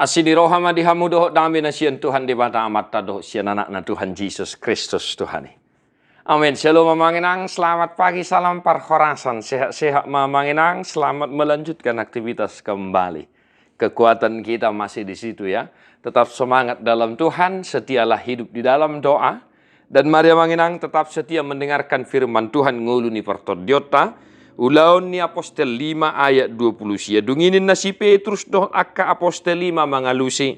Asidi rohama dihamu doh dami na siyan Tuhan di bata amat doh siyan anak na Tuhan Yesus Kristus Tuhan. Amin. Shalom mamanginang, selamat pagi, salam parhorasan. Sehat-sehat mamanginang, selamat melanjutkan aktivitas kembali. Kekuatan kita masih di situ ya. Tetap semangat dalam Tuhan, setialah hidup di dalam doa. Dan mari mamanginang tetap setia mendengarkan firman Tuhan nguluni pertodiota. Ulaun ni Apostel 5 ayat 20 sia dunginin na si Petrus doh akka Apostel 5 mangalusi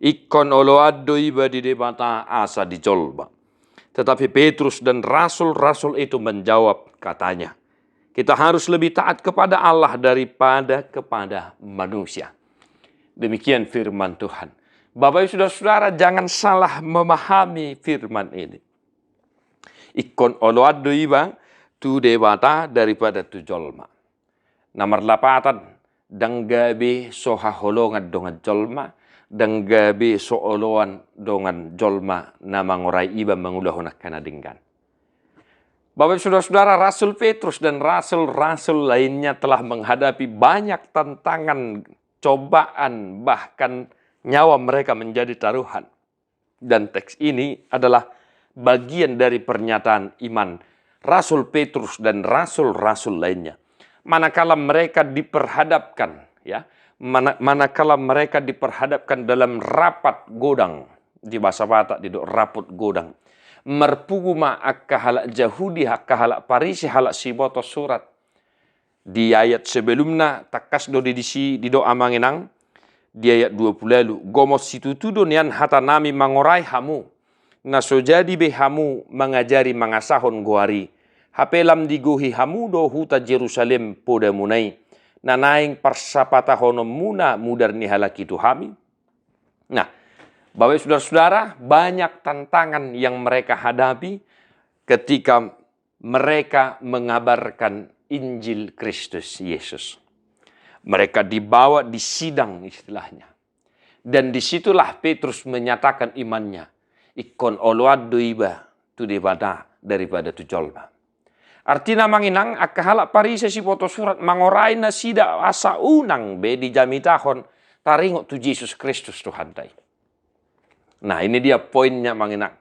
ikon olo addo iba di debata asa dicolba. Tetapi Petrus dan rasul-rasul itu menjawab katanya, kita harus lebih taat kepada Allah daripada kepada manusia. Demikian firman Tuhan. Bapak Ibu Saudara, jangan salah memahami firman ini. Ikon olo addo iba tu debata daripada tu jolma. Nomor 8 danggabe soha holongan dongan jolma, danggabe sooloan dongan jolma nama ngorai iba mengulahona kanadinggan. Bapak saudara-saudara, Rasul Petrus dan rasul-rasul lainnya telah menghadapi banyak tantangan, cobaan, bahkan nyawa mereka menjadi taruhan. Dan teks ini adalah bagian dari pernyataan iman Rasul Petrus dan rasul-rasul lainnya. Manakala mereka diperhadapkan, ya, manakala mereka diperhadapkan dalam rapat godang, di bahasa Batak di raput godang, merpuguma akka halak Yahudi, akka halak Parisi, halak siboto surat. Di ayat sebelumnya takas do di doa manginang, di ayat 20 lalu, gomos situtudo nian hata nami mangorai hamu. Naso jadi behamu mengajari mangasahon guari. Hapelam diguhi hamu do huta Jerusalem poda munai. Nanaing persapata hono muna mudar ni halaki tuhami. Nah, Bapak saudara-saudara, banyak tantangan yang mereka hadapi ketika mereka mengabarkan Injil Kristus Yesus. Mereka dibawa di sidang istilahnya. Dan disitulah Petrus menyatakan imannya. Ikon oloado iba tu debata daripada tu jolma. Artinya manginang akka halak Parisi si foto surat mangorai na sida asa unang be di jamitahon taringo tu Yesus Kristus Tuhan tay. Nah ini dia poinnya manginang.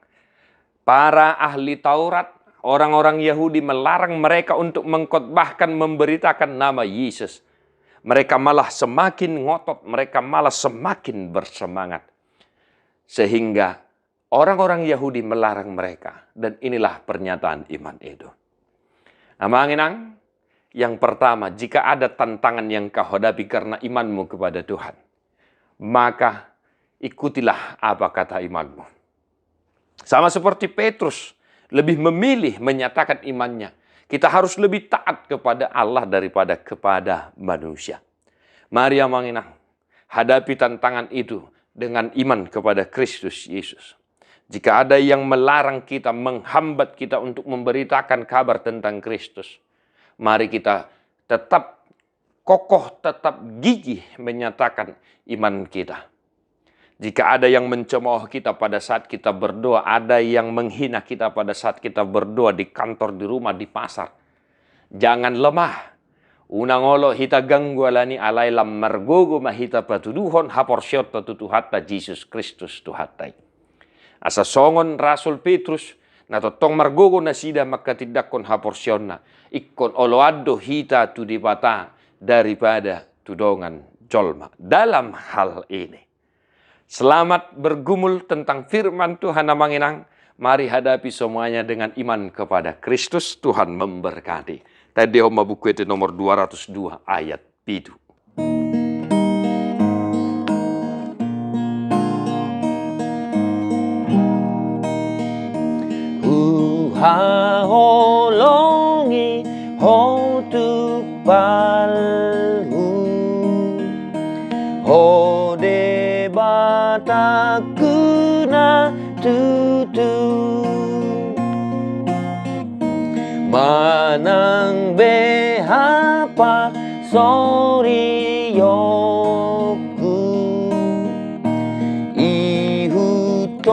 Para ahli Taurat, orang-orang Yahudi melarang mereka untuk mengkhotbahkan memberitakan nama Yesus. Mereka malah semakin ngotot, mereka malah semakin bersemangat. Sehingga orang-orang Yahudi melarang mereka. Dan inilah pernyataan iman itu. Nah, manginang, yang pertama, jika ada tantangan yang kau hadapi karena imanmu kepada Tuhan, maka ikutilah apa kata imanmu. Sama seperti Petrus, lebih memilih menyatakan imannya. Kita harus lebih taat kepada Allah daripada kepada manusia. Mari manginang, hadapi tantangan itu dengan iman kepada Kristus Yesus. Jika ada yang melarang kita, menghambat kita untuk memberitakan kabar tentang Kristus, mari kita tetap kokoh, tetap gigih menyatakan iman kita. Jika ada yang mencemooh kita pada saat kita berdoa, ada yang menghina kita pada saat kita berdoa di kantor, di rumah, di pasar, jangan lemah. Unangolo hita ganggualani alailam margogo mahita patuduhon haporsyot tutuhatta Jesus Kristus tuhatai. Asa songon Rasul Petrus na totong margogo na sida makatidakon haporsyona ikon oloado hita tu dibata daripada tudongan jolma. Dalam hal ini, selamat bergumul tentang firman Tuhan na manginang. Mari hadapi semuanya dengan iman kepada Kristus. Tuhan memberkati. Tadi homa buku itu nomor 202 ayat 7. Haholongi hotu palhu hode batakuna tutu manang behapa sorry yoku ihutonoku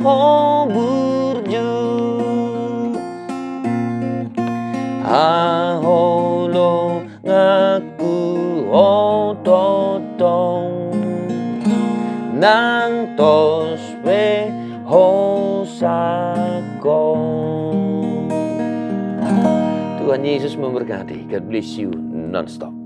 hoburju aholo ngaku otot tong nang tos pe hosakong. Tuhan Yesus memberkati. God bless you non-stop.